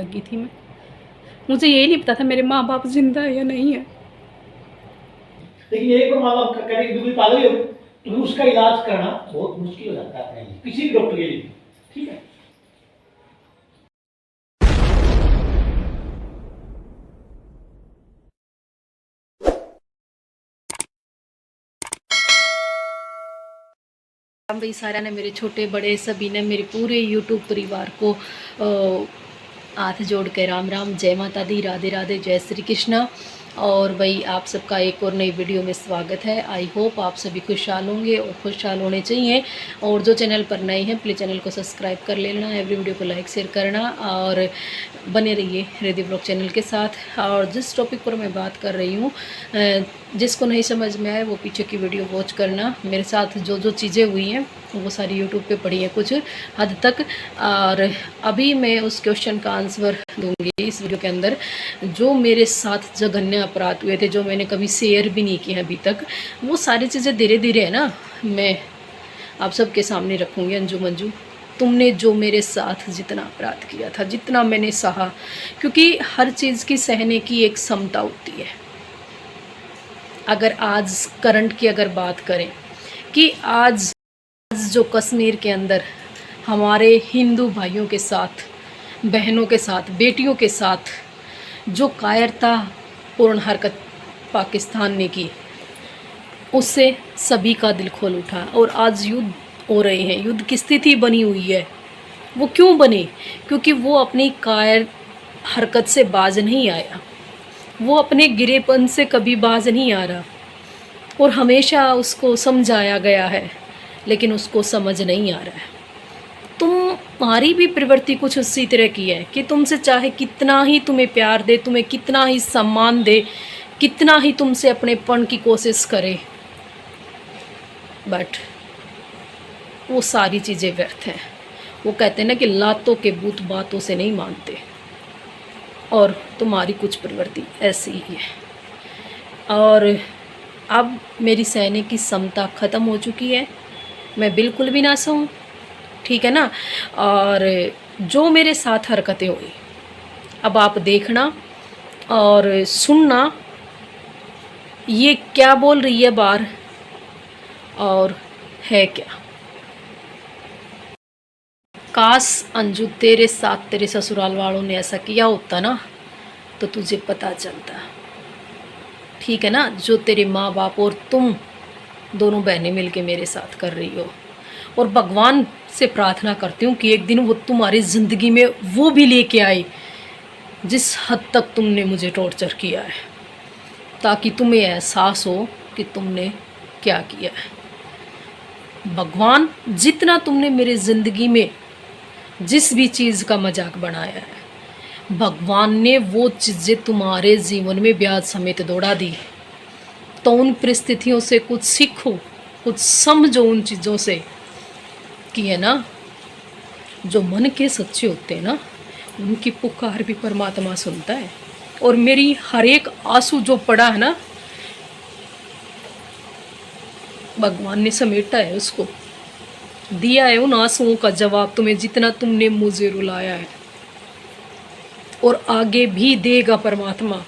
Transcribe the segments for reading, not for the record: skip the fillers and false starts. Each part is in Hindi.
लगी थी मैं। मुझे यही नहीं पता था मेरे माँ बाप जिंदा है या नहीं है। लेकिन एक बार माँ बाप करें बिल्कुल पागल हो तो उसका इलाज करना बहुत मुश्किल हो जाता है किसी भी डॉक्टर के लिए। ठीक है। भाई सारा ने, मेरे छोटे बड़े सभी ने, मेरे पूरे यूट्यूब परिवार को हाथ जोड़ के राम राम, जय माता दी, राधे राधे, जय श्री कृष्णा। और भाई आप सबका एक और नई वीडियो में स्वागत है। आई होप आप सभी खुशहाल होंगे और खुशहाल होने चाहिए। और जो चैनल पर नए हैं प्लीज़ चैनल को सब्सक्राइब कर लेना, एवरी वीडियो को लाइक शेयर करना और बने रहिए हृदय ब्लॉग चैनल के साथ। और जिस टॉपिक पर मैं बात कर रही हूँ, जिसको नहीं समझ में आए वो पीछे की वीडियो वॉच करना। मेरे साथ जो जो चीज़ें हुई हैं वो सारी यूट्यूब पे पड़ी है कुछ हद तक, और अभी मैं उस क्वेश्चन का आंसर दूंगी इस वीडियो के अंदर। जो मेरे साथ जघन्य अपराध हुए थे, जो मैंने कभी शेयर भी नहीं किए अभी तक, वो सारी चीज़ें धीरे धीरे है ना मैं आप सबके सामने रखूँगी। अंजू मंजू, तुमने जो मेरे साथ जितना अपराध किया था, जितना मैंने सहा, क्योंकि हर चीज़ की सहने की एक क्षमता होती है। अगर आज करंट की अगर बात करें कि आज जो कश्मीर के अंदर हमारे हिंदू भाइयों के साथ, बहनों के साथ, बेटियों के साथ जो कायरतापूर्ण हरकत पाकिस्तान ने की, उससे सभी का दिल खोल उठा। और आज युद्ध हो रहे हैं, युद्ध की स्थिति बनी हुई है। वो क्यों बने? क्योंकि वो अपनी कायर हरकत से बाज नहीं आया, वो अपने गिरेपन से कभी बाज नहीं आ रहा। और हमेशा उसको समझाया गया है लेकिन उसको समझ नहीं आ रहा है। तुम्हारी भी प्रवृत्ति कुछ उसी तरह की है कि तुमसे चाहे कितना ही तुम्हें प्यार दे, तुम्हें कितना ही सम्मान दे, कितना ही तुमसे अपनेपन की कोशिश करे, बट वो सारी चीज़ें व्यर्थ हैं। वो कहते हैं ना कि लातों के भूत बातों से नहीं मानते, और तुम्हारी कुछ प्रवृत्ति ऐसी ही है। और अब मेरी सहने की क्षमता ख़त्म हो चुकी है, मैं बिल्कुल भी ना सहूँ, ठीक है ना। और जो मेरे साथ हरकतें हुई, अब आप देखना और सुनना ये क्या बोल रही है बाहर और है क्या। काश अंजू तेरे साथ तेरे ससुराल वालों ने ऐसा किया होता ना तो तुझे पता चलता, ठीक है ना। जो तेरे माँ बाप और तुम दोनों बहनें मिलके मेरे साथ कर रही हो, और भगवान से प्रार्थना करती हूँ कि एक दिन वो तुम्हारी ज़िंदगी में वो भी लेके आए जिस हद तक तुमने मुझे टॉर्चर किया है, ताकि तुम्हें एहसास हो कि तुमने क्या किया है। भगवान, जितना तुमने मेरी ज़िंदगी में जिस भी चीज़ का मजाक बनाया है, भगवान ने वो चीज़ें तुम्हारे जीवन में ब्याज समेत दौड़ा दी। तो उन परिस्थितियों से कुछ सीखो, कुछ समझो उन चीज़ों से कि है ना, जो मन के सच्चे होते हैं ना, उनकी पुकार भी परमात्मा सुनता है। और मेरी हर एक आंसू जो पड़ा है ना, भगवान ने समेटा है, उसको दिया है उन आंसुओं का जवाब तुम्हें, जितना तुमने मुझे रुलाया है, और आगे भी देगा परमात्मा।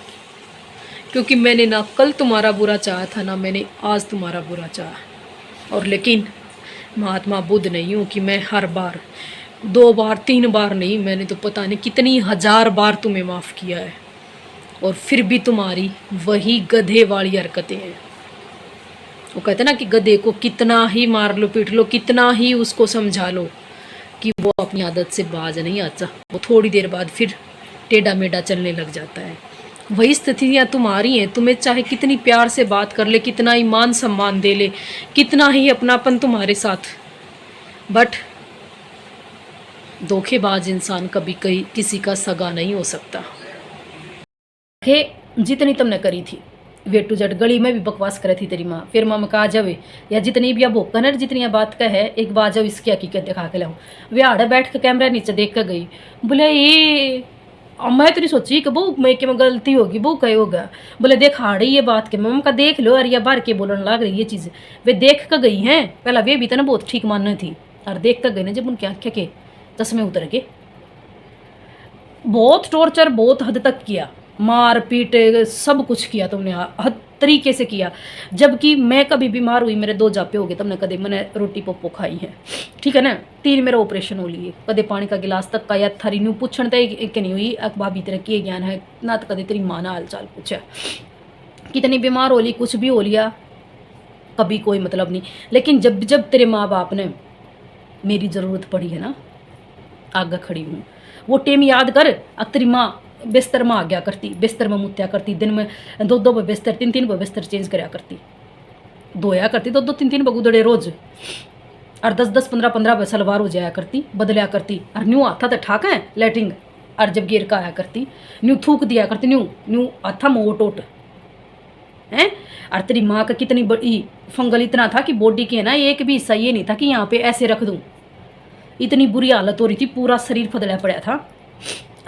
क्योंकि मैंने ना कल तुम्हारा बुरा चाहा था, ना मैंने आज तुम्हारा बुरा चाहा। और लेकिन महात्मा बुद्ध नहीं हूँ कि मैं हर बार 2 बार 3 बार नहीं, मैंने तो पता नहीं कितनी हजार बार तुम्हें माफ़ किया है, और फिर भी तुम्हारी वही गधे वाली हरकतें हैं। वो कहते ना कि गधे को कितना ही मार लो, पीट लो, कितना ही उसको समझा लो कि वो अपनी आदत से बाज नहीं आता, वो थोड़ी देर बाद फिर टेढ़ा मेढ़ा चलने लग जाता है। वही स्थितियाँ तुम्हारी हैं। तुम्हें चाहे कितनी प्यार से बात कर ले, कितना ही मान सम्मान दे ले, कितना ही अपनापन तुम्हारे साथ, बट धोखेबाज इंसान कभी कहीं किसी का सगा नहीं हो सकता। हे, जितनी तुमने करी थी वे टू जेड, गली में भी बकवास करे थी तेरी माँ, फिर माँ कहा जावे या जितनी भी अब कनर जितनी बात का है, एक बार जब इसकी हकीकत दिखा के लाऊं। वे आड़े बैठ के कैमरा नीचे देख कर गई, बोले ये मैं तो नहीं सोची कि वो मैं कि मैं गलती होगी, वो कहे होगा। बोले देख हाड़ी ये बात के मम्मा का देख लो, और या बार के बोलने लग रही ये चीज़। वे देख कर गई हैं, पहला वे भी तो ना बहुत ठीक मानना थी, और देख कर गई ना जब उनकी आँखें के चश्मे उतर के। बहुत टॉर्चर बहुत हद तक किया, मार पीट सब कुछ किया तुमने, हद तरीके से किया। जबकि मैं कभी बीमार हुई, मेरे 2 जापे हो गए, तुमने कदे मैंने रोटी पप्पो खाई है, ठीक है ना। 3 मेरा ऑपरेशन हो लिए, कदे पानी का गिलास तक का या थारी न्यू पूछण तक नहीं हुई। भाभी तेरा किए ज्ञान है ना, तो कदे तेरी माँ ना हाल चाल पूछा। कितनी बीमार हो ली, कुछ भी हो लिया, कभी कोई मतलब नहीं। लेकिन जब जब तेरे माँ बाप ने मेरी ज़रूरत पड़ी है ना, आगे खड़ी हूँ। वो टेम याद कर, अब तेरी माँ बिस्तर में आ गया करती, बिस्तर में मुत्या करती, दिन में 2-2 बिस्तर 3-3 बिस्तर चेंज कराया करती, धोया करती 2-2 3-3 बगुदड़े रोज, और 10-10 15-15 सलवार हो जाया करती, बदलिया करती। और न्यू आता तो ठाक है लेटिंग, और जब गिर का आया करती न्यू थूक दिया करती, न्यू न्यू आता मोटोट हैं। और तेरी माँ का कितनी बड़ी फंगल इतना था कि बॉडी की है ना एक भी हिस्सा ये नहीं था कि यहाँ पे ऐसे रख दूँ, इतनी बुरी हालत हो रही थी, पूरा शरीर फदला पड़ा था।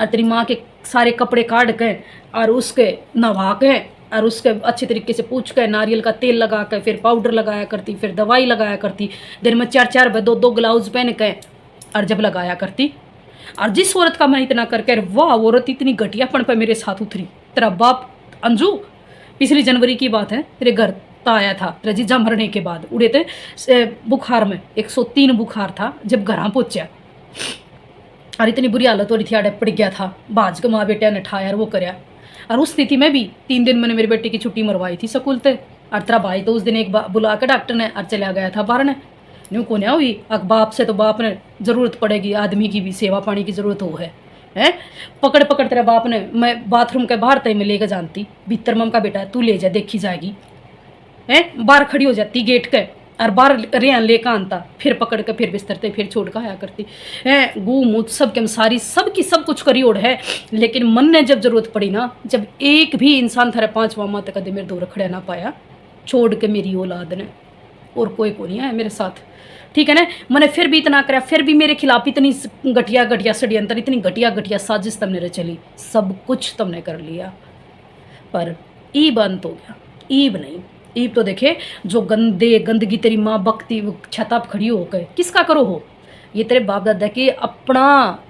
और तेरी माँ के सारे कपड़े काट के और उसके नहा के और उसके अच्छे तरीके से पूछ के नारियल का तेल लगा के फिर पाउडर लगाया करती, फिर दवाई लगाया करती, दिन में 4-4 2-2 ग्लाउज पहन के और जब लगाया करती। और जिस औरत का मैं इतना करके, वाह औरत इतनी घटियापन पर मेरे साथ उतरी। तेरा बाप अंजू पिछली जनवरी की बात है, तेरे घर आया था तेरा जीजा मरने के बाद, उड़े थे बुखार में, 103 बुखार था जब घर पहुंचा। और इतनी बुरी हालत हो रही थी, आड़े पड़ गया था, बाज के माँ बेटे ने ठाया और वो करया। और उस स्थिति में भी 3 दिन मैंने मेरे बेटे की छुट्टी मरवाई थी स्कूल से। और तेरा भाई तो उस दिन एक बुला के डॉक्टर ने और चला गया था बाहर ने, न्यू को न्या हुई। अब बाप से तो बाप ने ज़रूरत पड़ेगी, आदमी की भी सेवा पानी की ज़रूरत हो है। पकड़ पकड़ तेरा बाप ने, मैं बाथरूम के बाहर तय में लेकर जानती, भीतर मम का बेटा तू ले जा देखी जाएगी, बाहर खड़ी हो जाती गेट के, और बाहर रेन लेकर आनता, फिर पकड़ के फिर बिस्तरते फिर छोड़ कर आया करती है। गू मुँह सब के सारी सबकी सब कुछ करी ओढ़ है। लेकिन मन ने जब जरूरत पड़ी ना, जब एक भी इंसान थारे 5वां माह तक कदे मेरे दूर खड़ा ना पाया, छोड़ के मेरी औलाद ने, और कोई को नहीं है मेरे साथ, ठीक है ना। मैंने फिर भी इतना कराया, फिर भी मेरे खिलाफ इतनी घटिया घटिया षड्यंत्र, इतनी घटिया घटिया साजिश तुमने रे चली, सब कुछ तुमने कर लिया, पर ईब अंत हो गया। ईब नहीं, ईब तो देखे जो गंदगी तेरी माँ बकती छताप खड़ी हो गए, किसका करो हो। ये तेरे बाप दादा के अपना,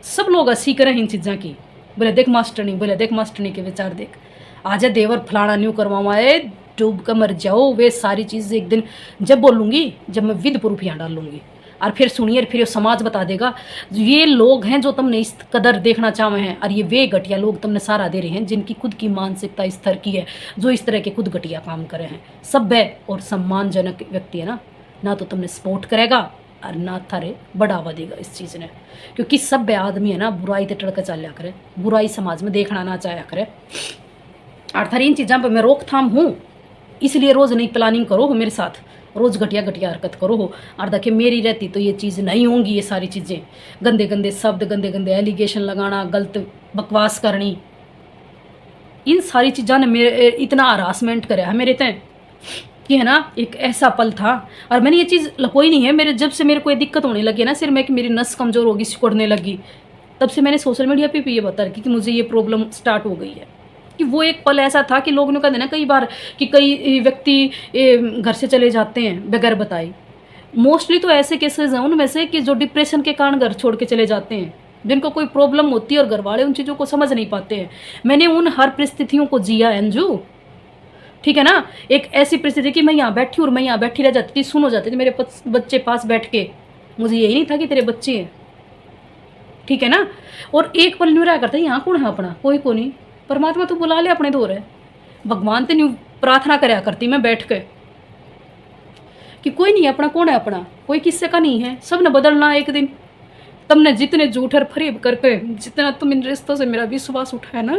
सब लोग हंसी करें इन चीज़ों की, बोले देख मास्टरनी, बोले देख मास्टरनी के विचार देख, आजा देवर फलाना न्यू करवाए, डूब कर मर जाओ। वे सारी चीज़ें एक दिन जब बोलूँगी, जब मैं विद प्रूफ यहाँ डाल लूँगी, और फिर सुनिए, फिर समाज बता देगा ये लोग हैं जो तुमने इस कदर देखना चाहे हैं, और ये वे घटिया लोग तुमने सारा दे रहे हैं जिनकी खुद की मानसिकता इस तरह की है, जो इस तरह के खुद घटिया काम करे हैं। सभ्य और सम्मानजनक व्यक्ति है ना तो तुमने सपोर्ट करेगा और ना थारे बढ़ावा देगा इस चीज़ ने, क्योंकि सभ्य आदमी है ना बुराई ते टड़के चलिया करे, बुराई समाज में देखना ना चाहे करे। और थारी इन चीज़ों पर मैं रोकथाम हूँ, इसलिए रोज़ नई प्लानिंग करो हो मेरे साथ, रोज़ घटिया घटिया हरकत करो हो। और देखिए मेरी रहती तो ये चीज़ नहीं होंगी, ये सारी चीज़ें, गंदे गंदे शब्द, गंदे गंदे एलिगेशन लगाना, गलत बकवास करनी, इन सारी चीज़ों ने मेरे इतना हरासमेंट करे है मेरे तय कि है ना। एक ऐसा पल था, और मैंने ये चीज़ लकोई नहीं है, मेरे जब से मेरे को ये दिक्कत होने लगी ना सिर में कि मेरी नस कमज़ोर होगी, सिकुड़ने लगी, तब से मैंने सोशल मीडिया पे भी ये बता रखी कि मुझे ये प्रॉब्लम स्टार्ट हो गई है। कि वो एक पल ऐसा था कि लोगों ने कहा ना कई बार कि कई व्यक्ति घर से चले जाते हैं बगैर बताए, मोस्टली तो ऐसे केसेस हैं उनमें से कि जो डिप्रेशन के कारण घर छोड़ के चले जाते हैं, जिनको कोई प्रॉब्लम होती है और घर वाले उन चीज़ों को समझ नहीं पाते हैं। मैंने उन हर परिस्थितियों को जिया अंजू, ठीक है ना। एक ऐसी परिस्थिति कि मैं यहाँ बैठी और मैं यहाँ बैठी रह जाती थी, सुन हो जाती थी मेरे बच्चे पास बैठ के, मुझे यही नहीं था कि तेरे बच्चे हैं, ठीक है ना। और एक पल न्यू रहा करता यहाँ कौन है अपना, कोई को नहीं, परमात्मा तू बुला ले अपने दौर है, भगवान ते न्यू प्रार्थना कराया करती मैं बैठ के कि कोई नहीं अपना, कौन है अपना, कोई किस्से का नहीं है, सब ने बदलना एक दिन। तुमने जितने झूठ और फरेब करके, जितना तुम इन रिश्तों से मेरा विश्वास उठाया ना,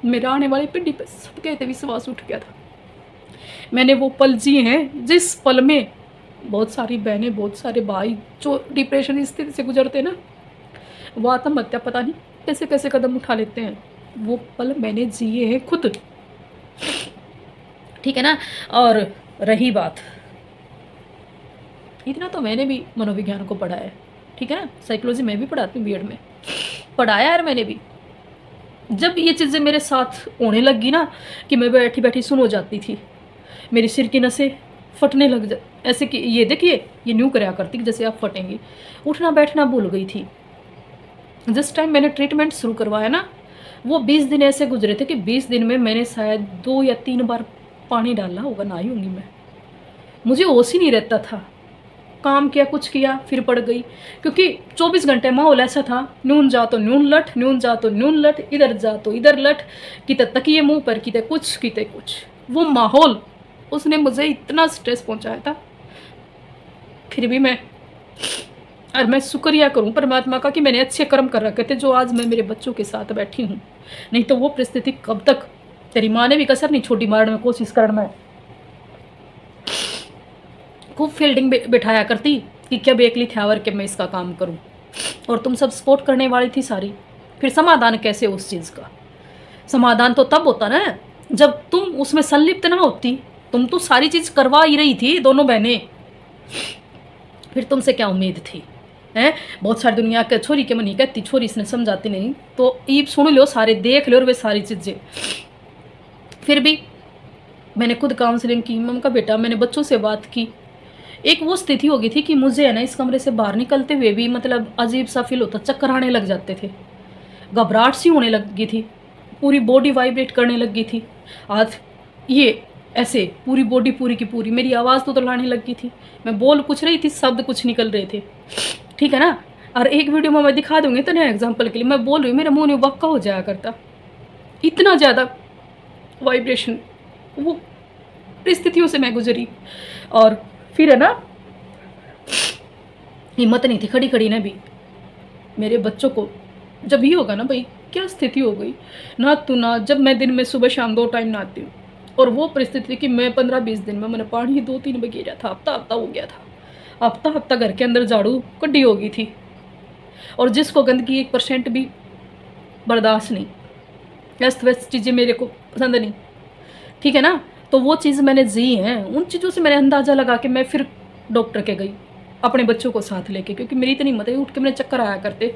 मेरा आने वाली पीढ़ी पे सबके कहते विश्वास उठ गया था। मैंने वो पल जिए हैं जिस पल में बहुत सारी बहनें, बहुत सारे भाई जो डिप्रेशन स्थिति से गुजरते ना, वो आत्महत्या पता नहीं कैसे कैसे कदम उठा लेते हैं, वो पल मैंने जिए हैं खुद, ठीक है ना। और रही बात, इतना तो मैंने भी मनोविज्ञान को पढ़ा है, ठीक है ना, साइकोलॉजी मैं भी पढ़ाती हूँ, बीएड में पढ़ाया है मैंने भी। जब ये चीज़ें मेरे साथ होने लगी ना कि मैं बैठी बैठी सुन हो जाती थी, मेरी सिर की नसें फटने लग जा, ऐसे कि ये देखिए ये न्यू कराया करती कि जैसे आप फटेंगी, उठना बैठना भूल गई थी, जिस टाइम मैंने ट्रीटमेंट शुरू करवाया ना, वो 20 दिन ऐसे गुजरे थे कि 20 दिन में मैंने शायद 2 या 3 बार पानी डाला होगा, नहाई होंगी मैं। मुझे होश ही नहीं रहता था। काम किया, कुछ किया, फिर पड़ गई, क्योंकि 24 घंटे माहौल ऐसा था, नून जा तो नून लट, नून जा तो नून लट, इधर जा तो इधर लट, किते तकिए मुंह पर, किते कुछ। वो माहौल, उसने मुझे इतना स्ट्रेस पहुंचाया था। फिर भी मैं शुक्रिया करूं परमात्मा का कि मैंने अच्छे कर्म कर रखे थे, जो आज मैं मेरे बच्चों के साथ बैठी हूं। नहीं तो वो परिस्थिति कब तक, तेरी माँ ने भी कसर नहीं छोटी मारने में, कोशिश करने में खूब फील्डिंग बिठाया करती कि क्या बेकली थे आवर के मैं इसका काम करूं, और तुम सब सपोर्ट करने वाली थी सारी। फिर समाधान कैसे उस चीज़ का? समाधान तो तब होता ना जब तुम उसमें संलिप्त ना होती। तुम तो सारी चीज़ करवा ही रही थी, दोनों बहनें, फिर तुमसे क्या उम्मीद थी? हैं, बहुत सारी दुनिया के छोरी के मनी कहती, छोरी इसने समझाती नहीं, तो ईब सुन लो, सारे देख लो और वे सारी चीज़ें। फिर भी मैंने खुद काउंसलिंग की, मम्मा का बेटा, मैंने बच्चों से बात की। एक वो स्थिति हो गई थी कि मुझे है ना इस कमरे से बाहर निकलते हुए भी मतलब अजीब सा फील होता, चक्कर आने लग जाते थे, घबराहट सी होने लगी थी, पूरी बॉडी वाइब्रेट करने लगी थी। आज ये ऐसे पूरी बॉडी पूरी की पूरी, मेरी आवाज़ तो लाने लगी थी, मैं बोल कुछ रही थी, शब्द कुछ निकल रहे थे, ठीक है ना। और एक वीडियो में मैं दिखा दूंगी तो ना एग्जाम्पल के लिए, मैं बोल रही हूँ, मेरे मुंह में वक्का हो जाया करता, इतना ज़्यादा वाइब्रेशन, वो परिस्थितियों से मैं गुजरी। और फिर है ना, हिम्मत नहीं थी खड़ी खड़ी ने भी। मेरे बच्चों को जब ही होगा ना भाई, क्या स्थिति हो गई ना, तू ना, जब मैं दिन में सुबह शाम 2 टाइम नहाती हूँ, और वो परिस्थिति कि मैं 15-20 दिन में मैंने पानी 2-3 बगेरा था, हफ्ता हो गया था, हफ्ता घर के अंदर झाड़ू कड्डी हो गई थी, और जिसको गंदगी 1% भी बर्दाश्त नहीं, अस्त व्यस्त चीज़ें मेरे को पसंद नहीं, ठीक है ना। तो वो चीज़ मैंने जी हैं, उन चीज़ों से मैंने अंदाज़ा लगा के मैं फिर डॉक्टर के गई अपने बच्चों को साथ लेके, क्योंकि मेरी इतनी हिम्मत है, उठ के मेरे चक्कर आया करते,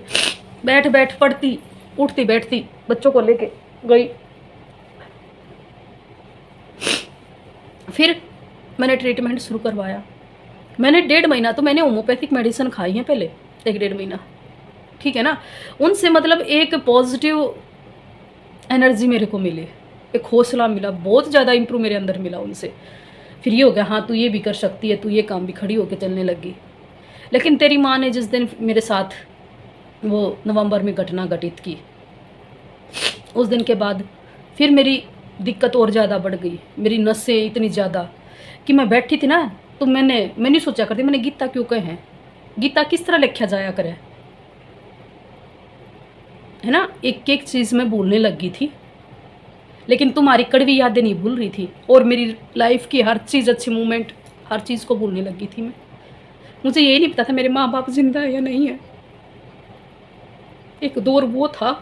बैठ पड़ती, उठती बैठती, बच्चों को लेके गई। फिर मैंने ट्रीटमेंट शुरू करवाया। मैंने 1.5 महीना तो मैंने होम्योपैथिक मेडिसिन खाई है पहले, 1-1.5 महीना, ठीक है ना। उनसे मतलब एक पॉजिटिव एनर्जी मेरे को मिली, एक हौसला मिला, बहुत ज़्यादा इंप्रूव मेरे अंदर मिला उनसे। फिर ये हो गया, हाँ तू ये भी कर सकती है, तू ये काम भी, खड़ी होकर चलने लगी। लेकिन तेरी माँ ने जिस दिन मेरे साथ वो नवंबर में घटना घटित की, उस दिन के बाद फिर मेरी दिक्कत और ज़्यादा बढ़ गई, मेरी नसें इतनी ज़्यादा कि मैं बैठी थी ना, तो मैं नहीं सोचा करती मैंने गीता क्यों कहे हैं, गीता किस तरह लिखा जाया करे, है ना। एक एक चीज़ में भूलने लगी थी, लेकिन तुम्हारी कड़वी यादें नहीं भूल रही थी, और मेरी लाइफ की हर चीज़, अच्छी मोमेंट, हर चीज़ को भूलने लगी थी मैं। मुझे ये नहीं पता था मेरे माँ बाप जिंदा है या नहीं है, एक दौर वो था।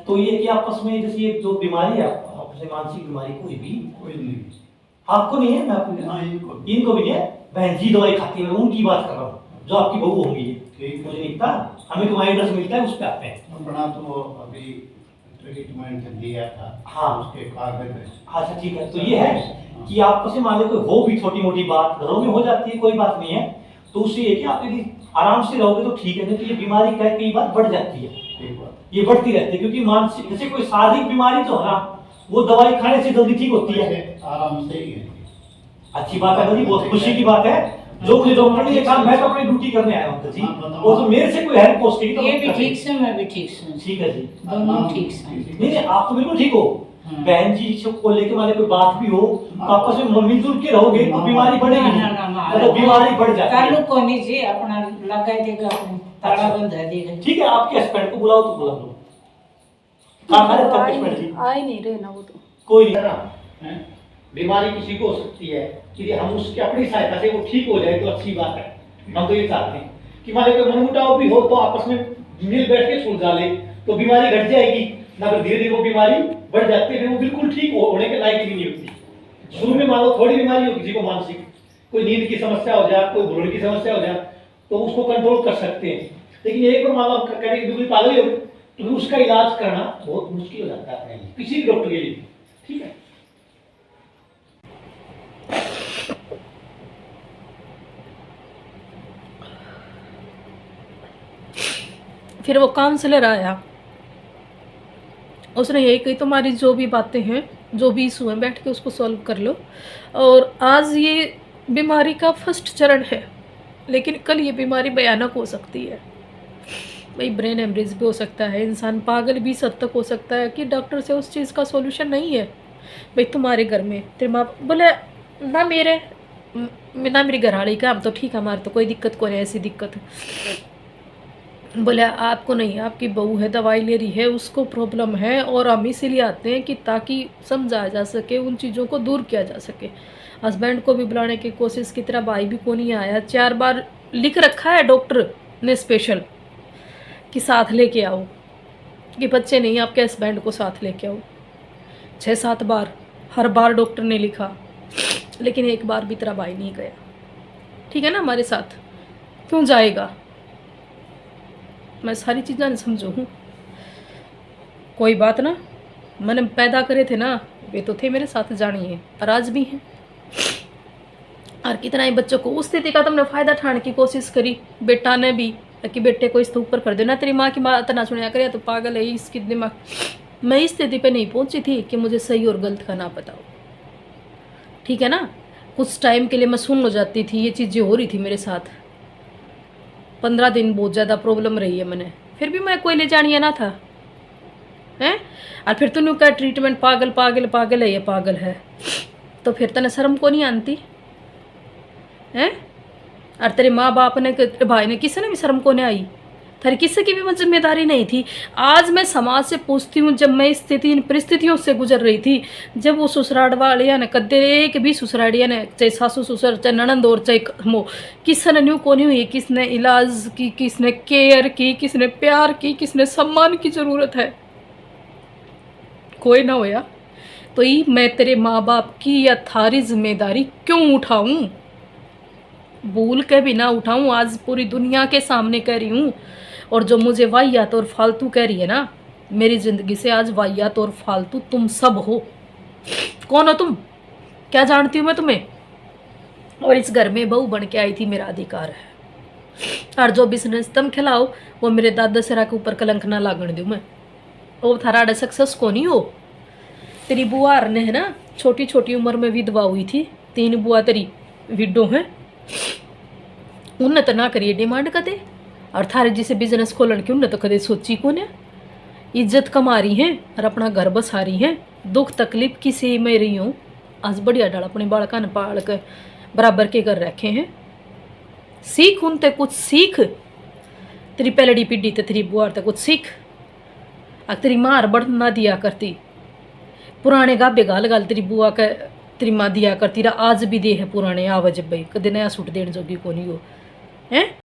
तो ये कि आपस में जैसे ये जो बीमारी है, आपस में मानसिक बीमारी कोई नहीं, आपको नहीं है, मैं आपको, हाँ, इनको भी नहीं है। बहन जी दवाई खाती है, मैं उनकी बात कर रहा हूँ, जो आपकी बहू होंगी, मुझे नहीं पता, हमें तुम्हारा एड्रेस मिलता है, उस पर आते हैं अपना तो अभी ट्रीटमेंट दिया था, हाँ उसके कागज। अच्छा ठीक है। तो ये है कि आपस में मान लो कोई हो भी छोटी मोटी बात घरों में हो जाती है, कोई बात नहीं है, तो उससे ये कि आप यदि आराम से रहोगे तो ठीक है, नहीं तो ये बीमारी कई बार बढ़ जाती है, ये बढ़ती रहती है, क्योंकि मानसिक जैसे कोई शारीरिक बीमारी तो है ना, वो दवाई खाने से जल्दी ठीक होती है, आराम से ही है। अच्छी बात है, बहुत खुशी की बात है। जो मुझे डॉक्टर ने कहा, मैं तो अपनी ड्यूटी करने आया हूँ जी, वो तो मेरे से कोई हेल्प पोस्ट की, ये भी ठीक से, मैं भी ठीक से, ठीक है जी, दोनों ठीक से। नहीं आप तो बिल्कुल ठीक हो। बहन जी को लेके वाले कोई बात भी हो, आपस में मिलजुल के रहोगे तो बीमारी बढ़ेगी नहीं, मतलब बीमारी बढ़ जाती है। कालू को नहीं जी, अपना लगा देगा, ताला बंद है देगा। ठीक है, आपके हस्बैंड को बुलाओ तो बुला लो, आए नहीं रहे ना वो तो, कोई नहीं ना, बीमारी किसी को हो सकती है, कि हम उसकी अपनी सहायता से वो ठीक हो जाए तो अच्छी बात है। हम तो ये चाहते हैं कि मान लो मनमुटाव भी हो तो आपस में मिल बैठ के सुलझा ले तो बीमारी घट जाएगी, ना तो धीरे धीरे वो बीमारी बढ़ जाती है, फिर वो बिल्कुल ठीक होने के लायक भी नहीं होती। शुरू में मान लो थोड़ी बीमारी हो किसी को, मानसिक कोई नींद की समस्या हो जाए, कोई भूलने की समस्या हो जाए, तो उसको कंट्रोल कर सकते हैं। लेकिन एक बार मान लो करें बिल्कुल पागल हो तो उसका इलाज करना बहुत मुश्किल हो जाता है किसी भी डॉक्टर के लिए, ठीक है। फिर वो काउंसलर आया, उसने यही कही तुम्हारी जो भी बातें हैं, जो भी इशू हैं, बैठ के उसको सॉल्व कर लो। और आज ये बीमारी का फर्स्ट चरण है, लेकिन कल ये बीमारी भयानक हो सकती है भाई। ब्रेन हेमरेज भी हो सकता है, इंसान पागल भी इस हद तक हो सकता है कि डॉक्टर से उस चीज़ का सॉल्यूशन नहीं है। भाई तुम्हारे घर में तेरे माँ बोले ना मेरी घरवाली का, हम तो ठीक है, हमारे तो कोई दिक्कत को नहीं, ऐसी दिक्कत बोले आपको नहीं, आपकी बहू है, दवाई ले रही है, उसको प्रॉब्लम है, और हम इसीलिए आते हैं कि ताकि समझाया जा सके, उन चीज़ों को दूर किया जा सके। हस्बैंड को भी बुलाने की कोशिश की, तरह भाई भी को नहीं आया, 4 बार लिख रखा है डॉक्टर ने स्पेशल कि साथ लेके आओ, कि बच्चे नहीं आपके हस्बैंड को साथ लेके आओ। 6-7 बार हर बार डॉक्टर ने लिखा, लेकिन एक बार भी तेरा भाई नहीं गया। ठीक है ना, हमारे साथ क्यों जाएगा? मैं सारी चीज़ें समझो हूँ, कोई बात ना, मैंने पैदा करे थे ना, वे तो थे मेरे साथ जानी है, और आज भी हैं। और कितना ही बच्चों को उस स्थिति का तुमने फ़ायदा उठाने की कोशिश करी, बेटा ने भी, कि बेटे को इससे ऊपर कर देना, तेरी माँ की बात ना सुनिया करे, तो पागल है इसकी दिमाग। मैं इस स्थिति पे नहीं पहुंची थी कि मुझे सही और गलत का ना पता हो। ठीक है ना, कुछ टाइम के लिए मैं सुन हो जाती थी, ये चीज़ें हो रही थी मेरे साथ। 15 दिन बहुत ज़्यादा प्रॉब्लम रही है मैंने, फिर भी मैं कोई ले जानिए ना था हैं। और फिर तूने क्या ट्रीटमेंट, पागल पागल पागल है, ये पागल है, तो फिर तने शर्म को नहीं आती हैं? और तेरे माँ बाप ने, भाई ने, किसी ने भी शर्म को नहीं आई, थारी किसी की भी जिम्मेदारी नहीं थी। आज मैं समाज से पूछती हूँ, जब मैं इस स्थिति, इन परिस्थितियों से गुजर रही थी, जब वो ससुराल वाले ने कदे एक भी ससुरालिया ने, चाहे सासू ससुर, चाहे ननंद और चाहे हो, किसने न्यू को नहीं हुई, किसने इलाज की, किसने केयर की, किसने प्यार की, किसने सम्मान की ज़रूरत है, कोई ना होया। तो ये मैं तेरे माँ बाप की या थारी जिम्मेदारी क्यों उठाऊं? भूल के भी ना उठाऊं, आज पूरी दुनिया के सामने कह रही हूँ। और जो मुझे वाहियात और फालतू कह रही है ना, मेरी ज़िंदगी से आज वाहियात और फालतू तुम सब हो। कौन हो तुम? क्या जानती हूँ मैं तुम्हें? और इस घर में बहू बन के आई थी, मेरा अधिकार है। और जो बिजनेस तुम खिलाओ, वो मेरे दादा सरा के ऊपर कलंक ना लागण दूँ मैं। वो थारा सक्सेस को नहीं हो। तेरी बुआ ने है ना, छोटी छोटी उम्र में विधवा हुई थी, 3 बुआ तेरी विडो हैं, उनने तो ना करिए डिमांड कदे। और थारे जिसे बिजनेस खोलन की उनने तो कदे सोची को ने। इज्जत कमा रही हैं और अपना घर बसा रही हैं, दुख तकलीफ किसी में रही हूँ, आज बढ़िया डाल अपने बालका ने पाल कर बराबर के कर रखे हैं। सीख उनते कुछ सीख, तेरी पहलड़ी पीढ़ी ते तेरी बुआ ते कुछ सीख। आ तेरी माँ बढ़ ना दिया करती, पुराने गाबे गाल गाल तेरी बुआ का तेरी माँ दिया करती रहा, आज भी दे है पुराने आवाज भाई, कदे नया सूट देने जोगी को नहीं हो हैं।